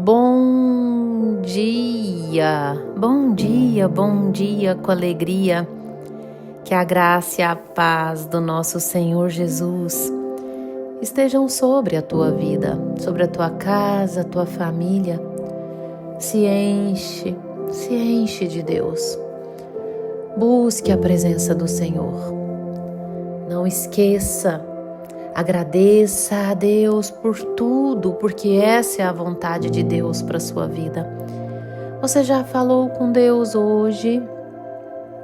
Bom dia com alegria. Que a graça e a paz do nosso Senhor Jesus estejam sobre a tua vida, sobre a tua casa, a tua família. Se enche de Deus. Busque a presença do Senhor. Não esqueça, agradeça a Deus por tudo, porque essa é a vontade de Deus para a sua vida. Você já falou com Deus hoje?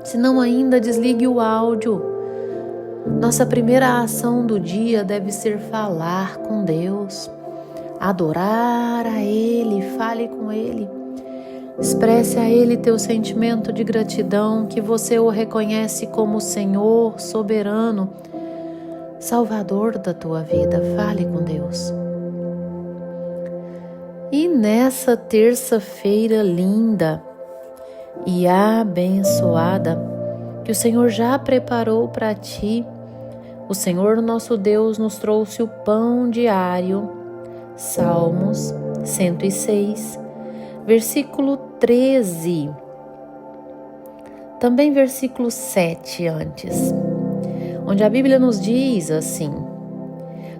Se não ainda, desligue o áudio. Nossa primeira ação do dia deve ser falar com Deus, adorar a Ele, fale com Ele. Expresse a Ele teu sentimento de gratidão, que você o reconhece como Senhor, soberano, Salvador da tua vida. Fale com Deus. E nessa terça-feira linda e abençoada que o Senhor já preparou para ti, o Senhor nosso Deus nos trouxe o pão diário. Salmos 106, versículo 13. Também versículo 7 antes, onde a Bíblia nos diz assim: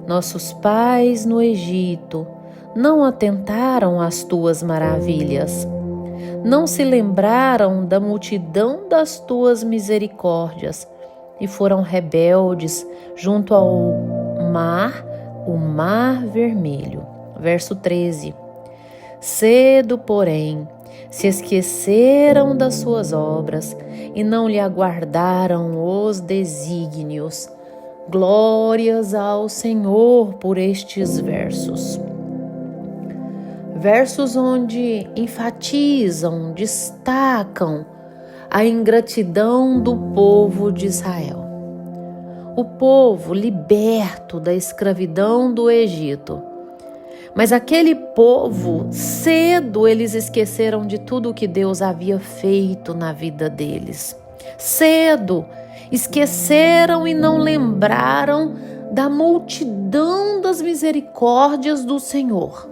nossos pais no Egito não atentaram às tuas maravilhas, não se lembraram da multidão das tuas misericórdias e foram rebeldes junto ao mar, o mar vermelho. Verso 13. Cedo, porém, se esqueceram das suas obras e não lhe aguardaram os desígnios. Glórias ao Senhor por estes versos. Versos onde enfatizam, destacam a ingratidão do povo de Israel. O povo liberto da escravidão do Egito. Mas aquele povo, cedo eles esqueceram de tudo o que Deus havia feito na vida deles. Cedo esqueceram e não lembraram da multidão das misericórdias do Senhor.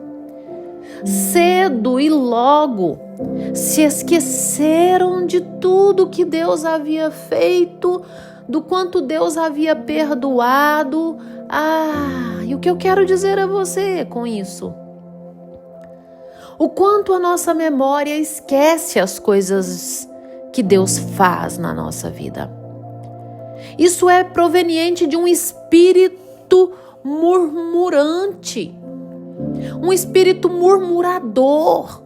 Cedo e logo se esqueceram de tudo que Deus havia feito, do quanto Deus havia perdoado. E o que eu quero dizer a você com isso? O quanto a nossa memória esquece as coisas que Deus faz na nossa vida. Isso é proveniente de um espírito murmurante, um espírito murmurador,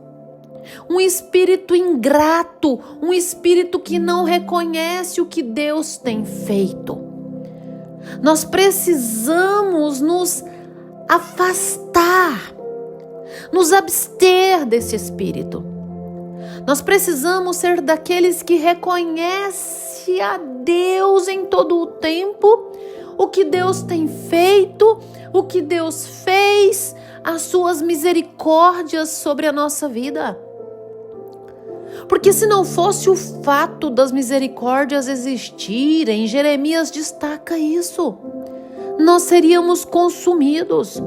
um espírito ingrato, um espírito que não reconhece o que Deus tem feito. Nós precisamos nos afastar, nos abster desse espírito. Nós precisamos ser daqueles que reconhecem a Deus em todo o tempo, o que Deus tem feito, o que Deus fez, as suas misericórdias sobre a nossa vida. Porque se não fosse o fato das misericórdias existirem, Jeremias destaca isso, nós seríamos consumidos.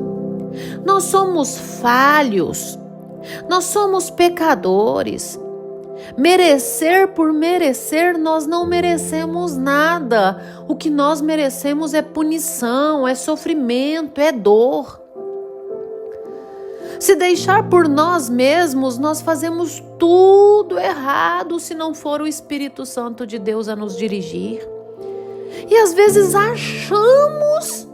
Nós somos falhos, nós somos pecadores. Merecer por merecer, nós não merecemos nada. O que nós merecemos é punição, é sofrimento, é dor. Se deixar por nós mesmos, nós fazemos tudo errado se não for o Espírito Santo de Deus a nos dirigir. E às vezes achamos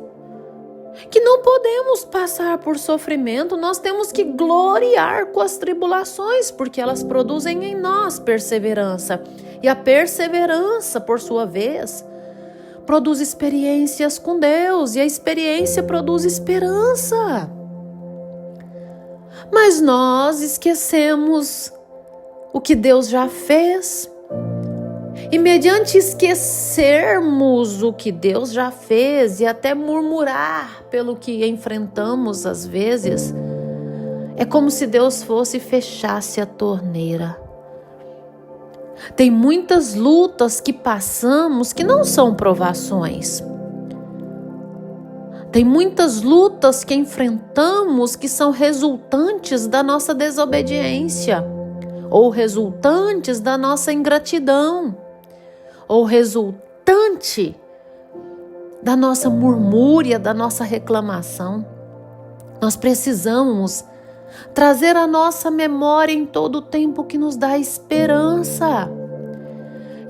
que não podemos passar por sofrimento, nós temos que gloriar com as tribulações, porque elas produzem em nós perseverança. E a perseverança, por sua vez, produz experiências com Deus, e a experiência produz esperança. Mas nós esquecemos o que Deus já fez. E mediante esquecermos o que Deus já fez e até murmurar pelo que enfrentamos às vezes, é como se Deus fosse e fechasse a torneira. Tem muitas lutas que passamos que não são provações. Tem muitas lutas que enfrentamos que são resultantes da nossa desobediência, ou resultantes da nossa ingratidão, ou resultante da nossa murmúria, da nossa reclamação. Nós precisamos trazer à nossa memória em todo o tempo que nos dá esperança.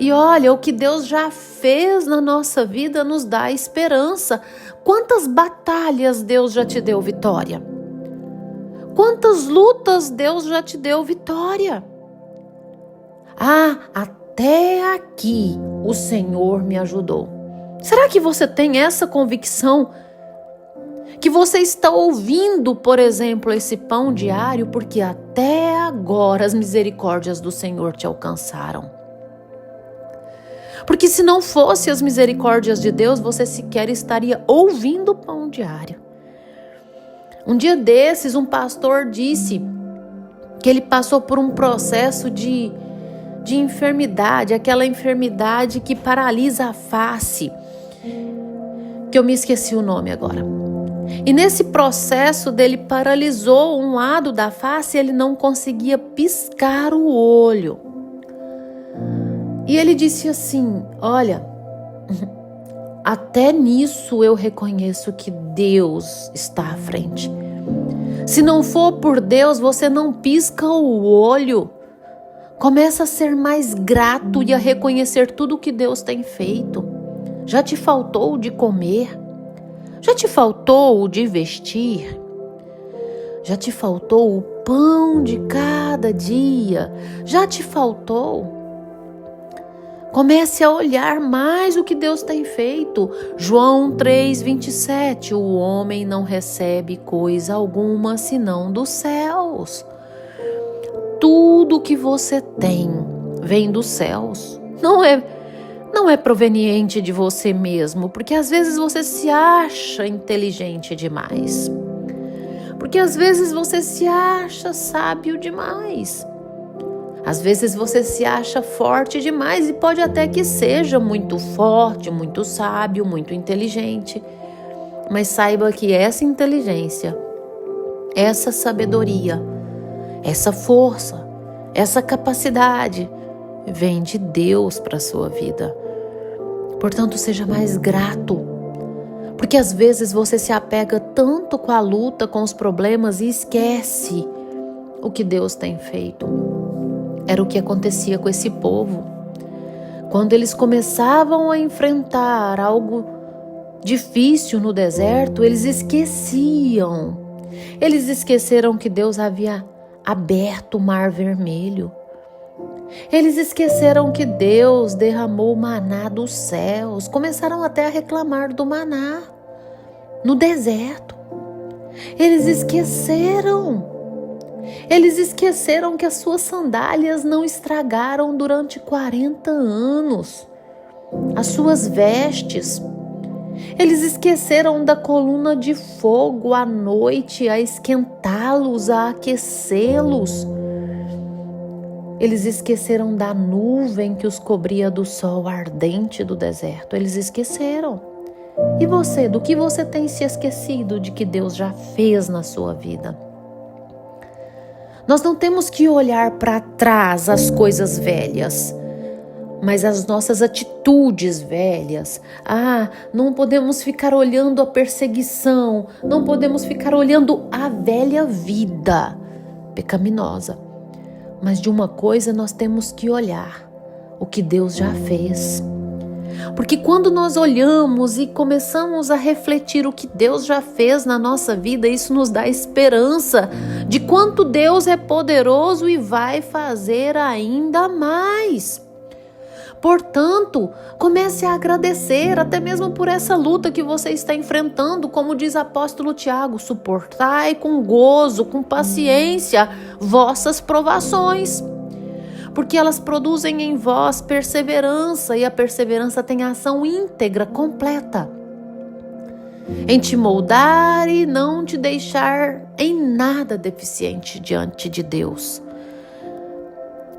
E olha, o que Deus já fez na nossa vida nos dá esperança. Quantas batalhas Deus já te deu vitória? Quantas lutas Deus já te deu vitória? Até aqui o Senhor me ajudou. Será que você tem essa convicção? Que você está ouvindo, por exemplo, esse pão diário, porque até agora as misericórdias do Senhor te alcançaram. Porque se não fosse as misericórdias de Deus, você sequer estaria ouvindo o pão diário. Um dia desses, um pastor disse que ele passou por um processo de enfermidade, aquela enfermidade que paralisa a face, que eu me esqueci o nome agora. E nesse processo dele paralisou um lado da face e ele não conseguia piscar o olho. E ele disse assim: olha, até nisso eu reconheço que Deus está à frente. Se não for por Deus, você não pisca o olho. Começa a ser mais grato e a reconhecer tudo o que Deus tem feito. Já te faltou de comer? Já te faltou de vestir? Já te faltou o pão de cada dia? Já te faltou? Comece a olhar mais o que Deus tem feito. João 3:27, o homem não recebe coisa alguma senão dos céus. Tudo que você tem vem dos céus. Não é proveniente de você mesmo, porque às vezes você se acha inteligente demais. Porque às vezes você se acha sábio demais. Às vezes você se acha forte demais e pode até que seja muito forte, muito sábio, muito inteligente. Mas saiba que essa inteligência, essa sabedoria, essa força, essa capacidade vem de Deus para a sua vida. Portanto, seja mais grato. Porque às vezes você se apega tanto com a luta, com os problemas e esquece o que Deus tem feito. Era o que acontecia com esse povo. Quando eles começavam a enfrentar algo difícil no deserto, eles esqueciam. Eles esqueceram que Deus havia aberto o Mar Vermelho. Eles esqueceram que Deus derramou o maná dos céus. Começaram até a reclamar do maná no deserto. Eles esqueceram que as suas sandálias não estragaram durante 40 anos. As suas vestes. Eles esqueceram da coluna de fogo à noite a esquentá-los, a aquecê-los. Eles esqueceram da nuvem que os cobria do sol ardente do deserto. Eles esqueceram. E você, do que você tem se esquecido de que Deus já fez na sua vida? Nós não temos que olhar para trás as coisas velhas, mas as nossas atitudes velhas. Não podemos ficar olhando a perseguição, não podemos ficar olhando a velha vida pecaminosa. Mas de uma coisa nós temos que olhar: o que Deus já fez. Porque quando nós olhamos e começamos a refletir o que Deus já fez na nossa vida, isso nos dá esperança de quanto Deus é poderoso e vai fazer ainda mais. Portanto, comece a agradecer até mesmo por essa luta que você está enfrentando, como diz o apóstolo Tiago: suportai com gozo, com paciência, vossas provações. Porque elas produzem em vós perseverança, e a perseverança tem ação íntegra, completa, em te moldar e não te deixar em nada deficiente diante de Deus.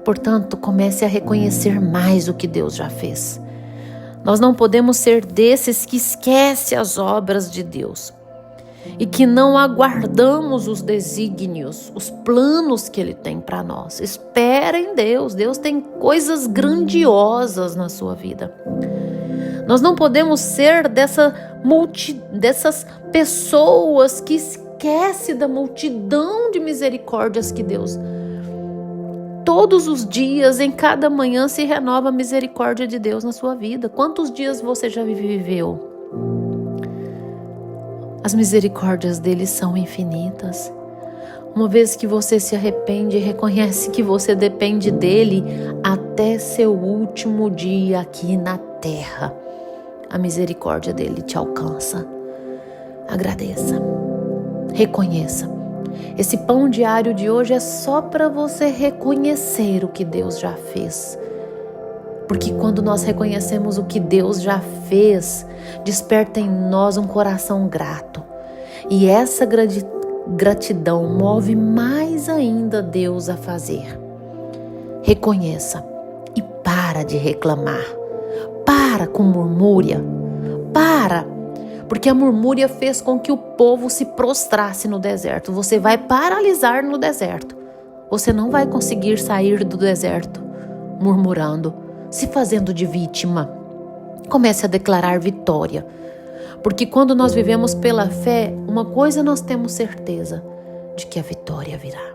Portanto, comece a reconhecer mais o que Deus já fez. Nós não podemos ser desses que esquecem as obras de Deus. e que não aguardamos os desígnios, os planos que Ele tem para nós. Espera em Deus. Deus tem coisas grandiosas na sua vida. Nós não podemos ser dessas pessoas que esquecem da multidão de misericórdias que Deus. Todos os dias, em cada manhã, se renova a misericórdia de Deus na sua vida. Quantos dias você já viveu? As misericórdias dele são infinitas. Uma vez que você se arrepende e reconhece que você depende dele até seu último dia aqui na terra, a misericórdia dele te alcança. Agradeça, reconheça. Esse pão diário de hoje é só para você reconhecer o que Deus já fez. Porque quando nós reconhecemos o que Deus já fez, desperta em nós um coração grato. E essa gratidão move mais ainda Deus a fazer. Reconheça e para de reclamar. Para com murmúria. Para. Porque a murmúria fez com que o povo se prostrasse no deserto. Você vai paralisar no deserto. Você não vai conseguir sair do deserto murmurando, se fazendo de vítima. Comece a declarar vitória. Porque quando nós vivemos pela fé, uma coisa nós temos certeza, de que a vitória virá.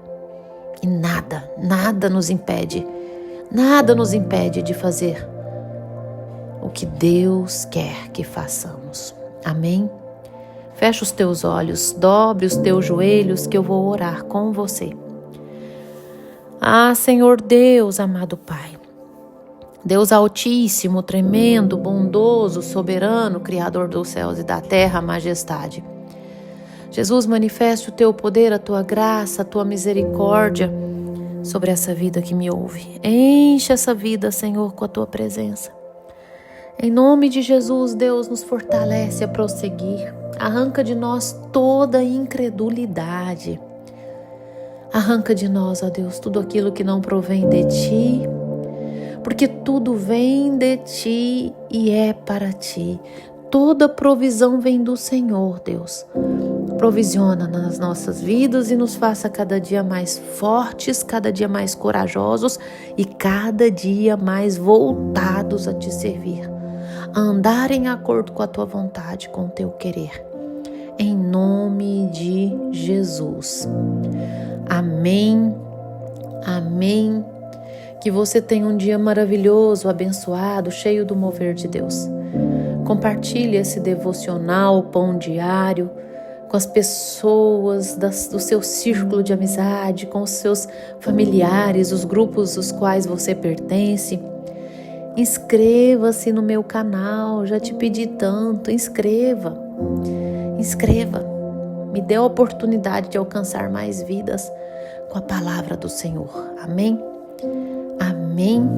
E nada nos impede de fazer o que Deus quer que façamos. Amém? Fecha os teus olhos, dobre os teus joelhos que eu vou orar com você. Ah, Senhor Deus, amado Pai, Deus altíssimo, tremendo, bondoso, soberano, Criador dos céus e da terra, majestade. Jesus, manifeste o teu poder, a tua graça, a tua misericórdia sobre essa vida que me ouve. Enche essa vida, Senhor, com a tua presença. Em nome de Jesus, Deus, nos fortalece a prosseguir. Arranca de nós toda incredulidade. Arranca de nós, ó Deus, tudo aquilo que não provém de Ti, porque tudo vem de Ti e é para Ti. Toda provisão vem do Senhor, Deus. Provisiona nas nossas vidas e nos faça cada dia mais fortes, cada dia mais corajosos e cada dia mais voltados a Te servir. A andar em acordo com a Tua vontade, com o Teu querer. Em nome de Jesus. Amém. Amém. Que você tenha um dia maravilhoso, abençoado, cheio do mover de Deus. Compartilhe esse devocional, pão diário, com as pessoas do seu círculo de amizade, com os seus familiares, os grupos aos quais você pertence. Inscreva-se no meu canal, já te pedi tanto, inscreva. Me dê a oportunidade de alcançar mais vidas com a palavra do Senhor. Amém? Amém.